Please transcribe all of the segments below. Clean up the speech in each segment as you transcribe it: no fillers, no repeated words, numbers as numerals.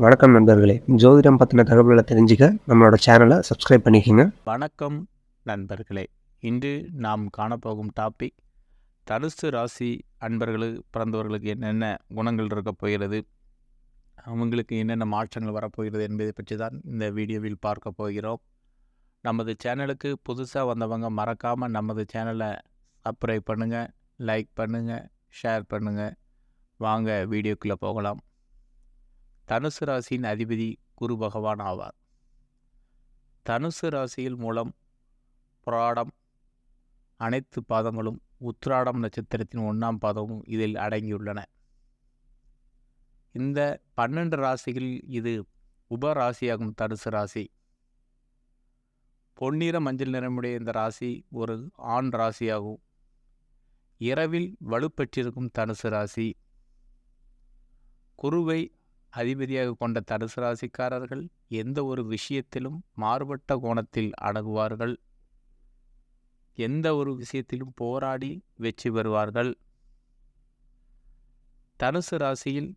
வணக்கம் நண்பர்களே. ஜோதிடம் பத்தின தகவல்கள தெரிஞ்சுக்க நம்மளோட சேனல சப்ஸ்கிரைப் பண்ணிக்கங்க. வணக்கம் நண்பர்களே. இன்று நாம் காணப்போகும் டாபிக் தனுசு ராசி பிறந்தவர்களுக்கு என்னென்ன குணங்கள் இருக்கப் போகிறது, அவங்களுக்கு என்னென்ன மாற்றங்கள் வரப்போகிறது என்பதை பற்றி தான் இந்த வீடியோவில் பார்க்க போகிறோம். நமது சேனலுக்கு புதுசாக வந்தவங்க மறக்காமல் நமது சேனலை சப்ஸ்கிரைப் பண்ணுங்கள், லைக் பண்ணுங்கள், ஷேர் பண்ணுங்கள். வாங்க வீடியோக்குள்ளே போகலாம். தனுசு ராசியின் அதிபதி குரு பகவான் ஆவார். தனுசு ராசியில் மூலம் புராடம் அனைத்து பாதங்களும், உத்திராடம் நட்சத்திரத்தின் 1ஆம் பாதமும் இதில் அடங்கியுள்ளன. இந்த 12 ராசிகளில் இது உப ராசியாகும். தனுசு ராசி பொன்னிற மஞ்சள் நிறமுடைய இந்த ராசி ஒரு ஆண் ராசியாகும். இரவில் வலுப்பெற்றிருக்கும் தனுசு ராசி. குருவை அதிபதியாக கொண்ட தனுசு ராசிக்காரர்கள் எந்த ஒரு விஷயத்திலும் மாறுபட்ட கோணத்தில் அணுகுவார்கள். எந்த ஒரு விஷயத்திலும் போராடி வெற்றி பெறுவார்கள். தனுசு ராசியில்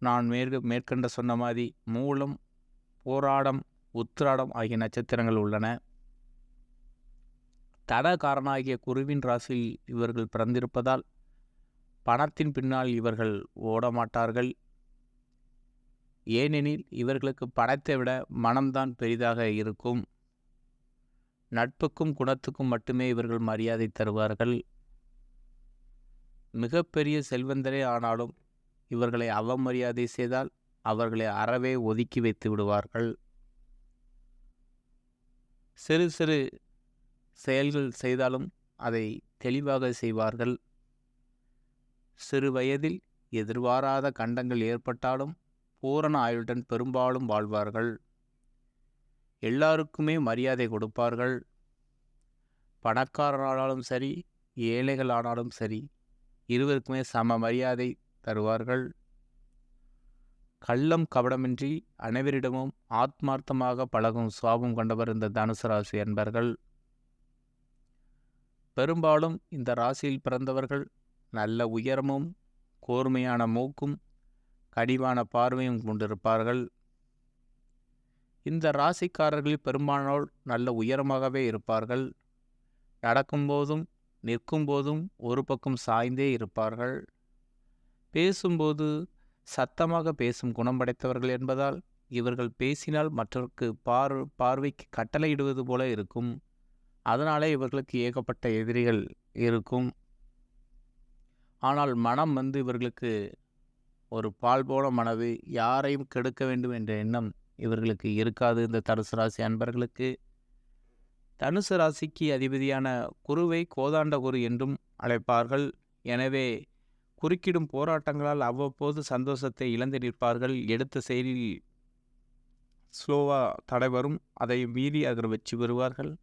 நான் மேற்கண்ட சொன்ன மாதிரி மூலம், போராடம், உத்திராடம் ஆகிய நட்சத்திரங்கள் உள்ளன. தடகாரனாகிய குருவின் ராசியில் இவர்கள் பிறந்திருப்பதால் பணத்தின் பின்னால் இவர்கள் ஓடமாட்டார்கள். ஏனெனில் இவர்களுக்கு பணத்தை விட மனம்தான் பெரிதாக இருக்கும். நட்புக்கும் குணத்துக்கும் மட்டுமே இவர்கள் மரியாதை தருவார்கள். மிகப்பெரிய செல்வந்தரே ஆனாலும் இவர்களை அவமரியாதை செய்தால் அவர்களை அறவே ஒதுக்கி வைத்து விடுவார்கள். சிறு சிறு செயல்கள் செய்தாலும் அதை தெளிவாக செய்வார்கள். சிறு வயதில் எதிர்பாராத கண்டங்கள் ஏற்பட்டாலும் பூரண ஆயுளுடன் பெரும்பாலும் வாழ்வார்கள். எல்லாருக்குமே மரியாதை கொடுப்பார்கள். பணக்காரனானாலும் சரி, ஏழைகளானாலும் சரி, இருவருக்குமே சம மரியாதை தருவார்கள். கள்ளம் கபடமின்றி அனைவரிடமும் ஆத்மார்த்தமாக பழகும் சுபாவம் கொண்டவர் இந்த தனுசு ராசி அன்பர்கள். பெரும்பாலும் இந்த ராசியில் பிறந்தவர்கள் நல்ல உயரமும், கூர்மையான மூக்கும், கடிவான பார்வையும் கொண்டிருப்பார்கள். இந்த ராசிக்காரர்களில் பெரும்பாலானோர் நல்ல உயரமாகவே இருப்பார்கள். நடக்கும்போதும் நிற்கும்போதும் ஒரு பக்கம் சாய்ந்தே இருப்பார்கள். பேசும்போது சத்தமாக பேசும் குணம் படைத்தவர்கள் என்பதால் இவர்கள் பேசினால் மற்றவருக்கு பார்வைக்கு கட்டளையிடுவது போல இருக்கும். அதனாலே இவர்களுக்கு ஏகப்பட்ட எதிரிகள் இருக்கும். ஆனால் மனம் இவர்களுக்கு ஒரு பால் போல மனது, யாரையும் கெடுக்க வேண்டும் என்ற எண்ணம் இவர்களுக்கு இருக்காது. இந்த தனுசு ராசி அன்பர்களுக்கு தனுசு ராசிக்கு அதிபதியான குருவை கோதாண்ட குரு என்றும் அழைப்பார்கள். எனவே குறுக்கிடும் போராட்டங்களால் அவ்வப்போது சந்தோஷத்தை இழந்து நிற்பார்கள். எடுத்த செயலில் ஸ்லோவாக தடை வரும், அதை மீறி அதில் வெற்றி பெறுவார்கள்.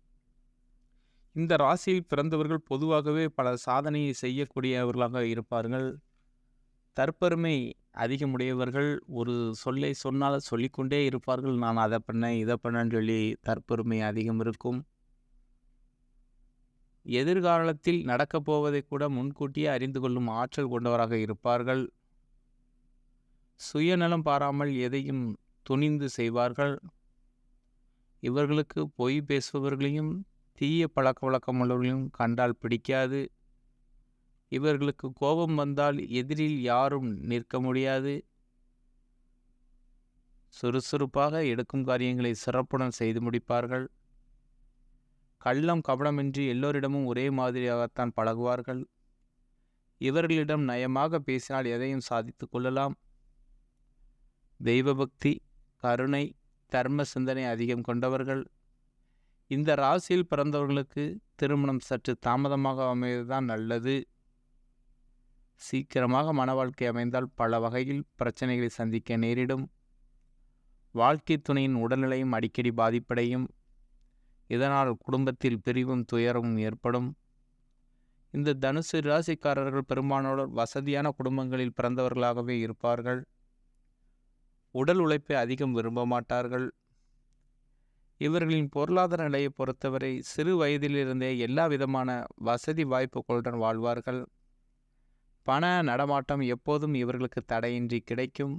இந்த ராசியில் பிறந்தவர்கள் பொதுவாகவே பல சாதனையை செய்யக்கூடியவர்களாக இருப்பார்கள். தற்பெருமை அதிகமுடையவர்கள். ஒரு சொல்லை சொன்னால் சொல்லிக்கொண்டே இருப்பார்கள். நான் அதை பண்ணேன், இதை பண்ணேன்னு சொல்லி தற்பெருமை அதிகம் இருக்கும். எதிர்காலத்தில் நடக்கப் போவதை கூட முன்கூட்டியே அறிந்து கொள்ளும் ஆற்றல் கொண்டவராக இருப்பார்கள். சுயநலம் பாராமல் எதையும் துணிந்து செய்வார்கள். இவர்களுக்கு பொய் பேசுபவர்களையும் தீய பழக்க வழக்கமுள்ளவர்களையும் கண்டால் பிடிக்காது. இவர்களுக்கு கோபம் வந்தால் எதிரில் யாரும் நிற்க முடியாது. சுறுசுறுப்பாக எடுக்கும் காரியங்களை சிறப்புடன் செய்து முடிப்பார்கள். கள்ளம் கபடமின்றி எல்லோரிடமும் ஒரே மாதிரியாகத்தான் பழகுவார்கள். இவர்களிடம் நயமாக பேசினால் எதையும் சாதித்து கொள்ளலாம். தெய்வபக்தி, கருணை, தர்ம சிந்தனை அதிகம் கொண்டவர்கள். இந்த ராசியில் பிறந்தவர்களுக்கு திருமணம் சற்று தாமதமாக அமைவதுதான் நல்லது. சீக்கிரமாக மன வாழ்க்கை அமைந்தால் பல வகையில் பிரச்சனைகளை சந்திக்க நேரிடும். வாழ்க்கை துணையின் உடல்நிலையும் அடிக்கடி பாதிப்படையும். இதனால் குடும்பத்தில் பிரிவும் துயரமும் ஏற்படும். இந்த தனுசு ராசிக்காரர்கள் பெரும்பாலானோர் வசதியான குடும்பங்களில் பிறந்தவர்களாகவே இருப்பார்கள். உடல் உழைப்பை அதிகம் விரும்ப மாட்டார்கள். இவர்களின் பொருளாதார நிலையை பொறுத்தவரை சிறு வயதிலிருந்தே எல்லா விதமான வசதி வாய்ப்புகளுடன் வாழ்வார்கள். பண நடமாட்டம் எப்போதும் இவர்களுக்கு தடையின்றி கிடைக்கும்.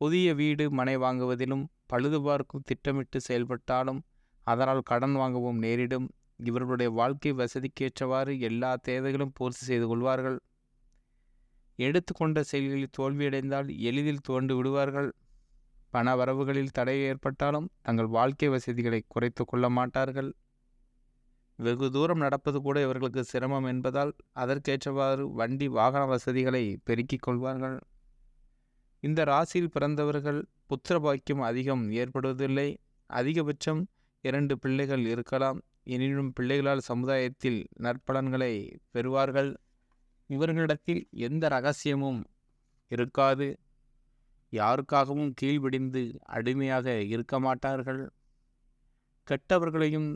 புதிய வீடு மனை வாங்குவதிலும் பழுதுபார்க்கும் திட்டமிட்டு செயல்பட்டாலும் அதனால் கடன் வாங்கவும் நேரிடும். இவர்களுடைய வாழ்க்கை வசதிக்கேற்றவாறு எல்லா தேவைகளும் பூர்த்தி செய்து கொள்வார்கள். எடுத்துக்கொண்ட செயல்களில் தோல்வியடைந்தால் எளிதில் துவண்டு விடுவார்கள். பண வரவுகளில் தடை ஏற்பட்டாலும் தங்கள் வாழ்க்கை வசதிகளை குறைத்து கொள்ள மாட்டார்கள். வெகு தூரம் நடப்பது கூட இவர்களுக்கு சிரமம் என்பதால் அதற்கேற்றவாறு வண்டி வாகன வசதிகளை பெருக்கிக் கொள்வார்கள். இந்த ராசியில் பிறந்தவர்கள் புத்திர பாக்கியம் அதிகம் ஏற்படுவதில்லை. அதிகபட்சம் 2 பிள்ளைகள் இருக்கலாம். எனினும் பிள்ளைகளால் சமுதாயத்தில் நற்பலன்களை பெறுவார்கள். இவர்களிடத்தில் எந்த இரகசியமும் இருக்காது. யாருக்காகவும் கீழ்விடிந்து அடிமையாக இருக்க மாட்டார்கள். கெட்டவர்களையும்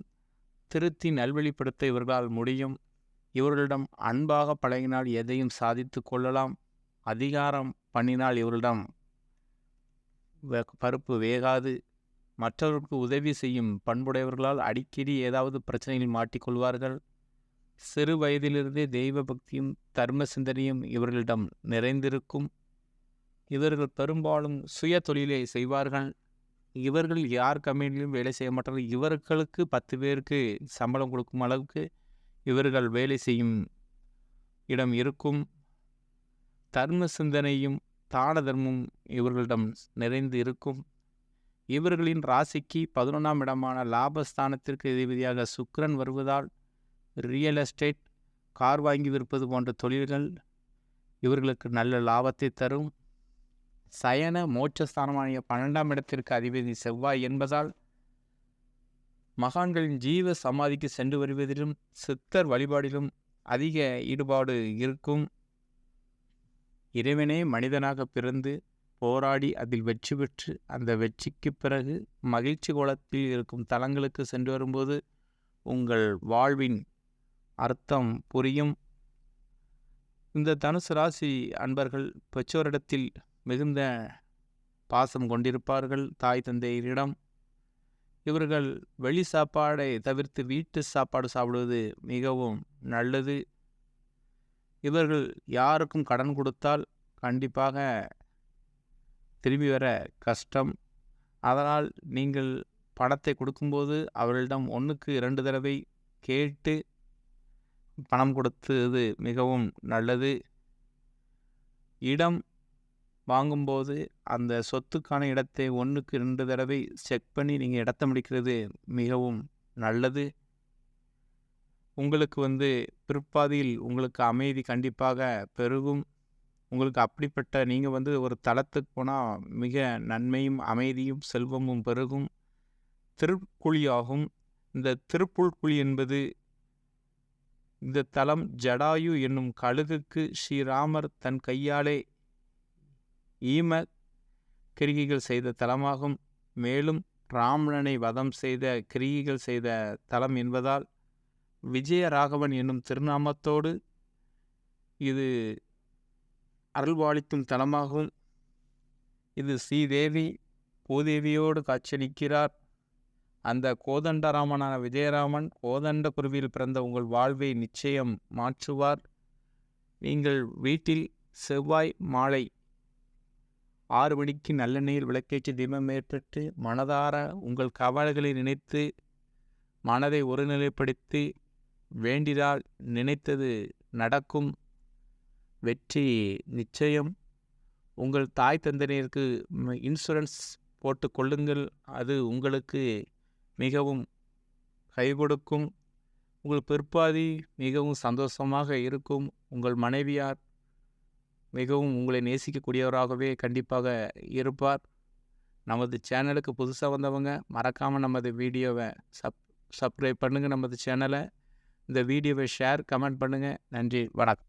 திருத்தி நல்வழிப்படுத்த இவர்களால் முடியும். இவர்களிடம் அன்பாக பழகினால் எதையும் சாதித்து கொள்ளலாம். அதிகாரம் பண்ணினால் இவர்களிடம் பருப்பு வேகாது. மற்றவர்களுக்கு உதவி செய்யும் பண்புடையவர்களால் அடிக்கடி ஏதாவது பிரச்சனையில் மாட்டிக்கொள்வார்கள். சிறு வயதிலிருந்தே தெய்வ பக்தியும் தர்ம சிந்தனையும் இவர்களிடம் நிறைந்திருக்கும். இவர்கள் பெரும்பாலும் சுய தொழிலை செய்வார்கள். இவர்கள் யார் கம்பெனியிலும் வேலை செய்ய மாட்டார்கள். இவர்களுக்கு 10 பேருக்கு சம்பளம் கொடுக்கும் அளவுக்கு இவர்கள் வேலை செய்யும் இடம் இருக்கும். தர்ம சிந்தனையும் தான தர்மமும் இவர்களிடம் நிறைந்து இருக்கும். இவர்களின் ராசிக்கு 11ஆம் இடமான லாபஸ்தானத்திற்கு அதிபதியாக சுக்கிரன் வருவதால் ரியல் எஸ்டேட், கார் வாங்கி விற்பது போன்ற தொழில்கள் இவர்களுக்கு நல்ல லாபத்தை தரும். சயன மோட்சஸ்தானமான 12ஆம் இடத்திற்கு அதிபதி செவ்வாய் என்பதால் மகான்களின் ஜீவ சமாதிக்கு சென்று வருவதிலும் சித்தர் வழிபாடிலும் அதிக ஈடுபாடு இருக்கும். இறைவனே மனிதனாக பிறந்து போராடி அதில் வெற்றி பெற்று அந்த வெற்றிக்கு பிறகு மகிழ்ச்சி கோலத்தில் இருக்கும் தலங்களுக்கு சென்று வரும்போது உங்கள் வாழ்வின் அர்த்தம் புரியும். இந்த தனுசு ராசி அன்பர்கள் பெற்றோரிடத்தில் மிகுந்த பாசம் கொண்டிருப்பார்கள். தாய் தந்தையரிடம் இவர்கள் வெளி சாப்பாடை தவிர்த்து வீட்டு சாப்பாடு சாப்பிடுவது மிகவும் நல்லது. இவர்கள் யாருக்கும் கடன் கொடுத்தால் கண்டிப்பாக திரும்பி வர கஷ்டம். அதனால் நீங்கள் பணத்தை கொடுக்கும்போது அவர்களிடம் 1க்கு 2 தடவை கேட்டு பணம் கொடுத்தது மிகவும் நல்லது. இடம் வாங்கும்போது அந்த சொத்துக்கான இடத்தை 1க்கு 2 தடவை செக் பண்ணி நீங்கள் இடத்த முடிக்கிறது மிகவும் நல்லது. உங்களுக்கு பிற்பாதியில் உங்களுக்கு அமைதி கண்டிப்பாக பெருகும். உங்களுக்கு அப்படிப்பட்ட நீங்கள் ஒரு தலத்துக்கு போனால் மிக நன்மையும் அமைதியும் செல்வமும் பெருகும். திருப்புலியாகும். இந்த திருப்புல்குழி என்பது இந்த தலம் ஜடாயு என்னும் கழுகுக்கு ஸ்ரீராமர் தன் கையாலே ஈம கிரிகைகள் செய்த தலமாகும். மேலும் ராவணனை வதம் செய்த கிரிகைகள் செய்த தலம் என்பதால் விஜயராகவன் என்னும் திருநாமத்தோடு இது அருள்வாளிக்கும் தலமாகும். இது ஸ்ரீதேவி பூதேவியோடு காட்சியளிக்கிறார். அந்த கோதண்டராமனான விஜயராமன் கோதண்ட குருவியில் பிறந்த உங்கள் வாழ்வை நிச்சயம் மாற்றுவார். நீங்கள் வீட்டில் செவ்வாய் மாலை 6 மணிக்கு நல்லெண்ணெயில் விளக்கேற்றி தீபம் ஏற்றிட்டு மனதார உங்கள் கவலைகளை நினைத்து மனதை ஒருநிலைப்படுத்தி வேண்டினால் நினைத்தது நடக்கும். வெற்றி நிச்சயம். உங்கள் தாய் தந்தையருக்கு இன்சூரன்ஸ் போட்டு கொள்ளுங்கள். அது உங்களுக்கு மிகவும் கை கொடுக்கும். உங்கள் பிற்பாதி மிகவும் சந்தோஷமாக இருக்கும். உங்கள் மனைவியார் மிகவும் உங்களை நேசிக்கக்கூடியவராகவே கண்டிப்பாக இருப்பார். நமது சேனலுக்கு புதுசாக வந்தவங்க மறக்காமல் நமது வீடியோவை சப்ஸ்கிரைப் பண்ணுங்கள். நமது சேனலை இந்த வீடியோவை ஷேர் கமெண்ட் பண்ணுங்கள். நன்றி, வணக்கம்.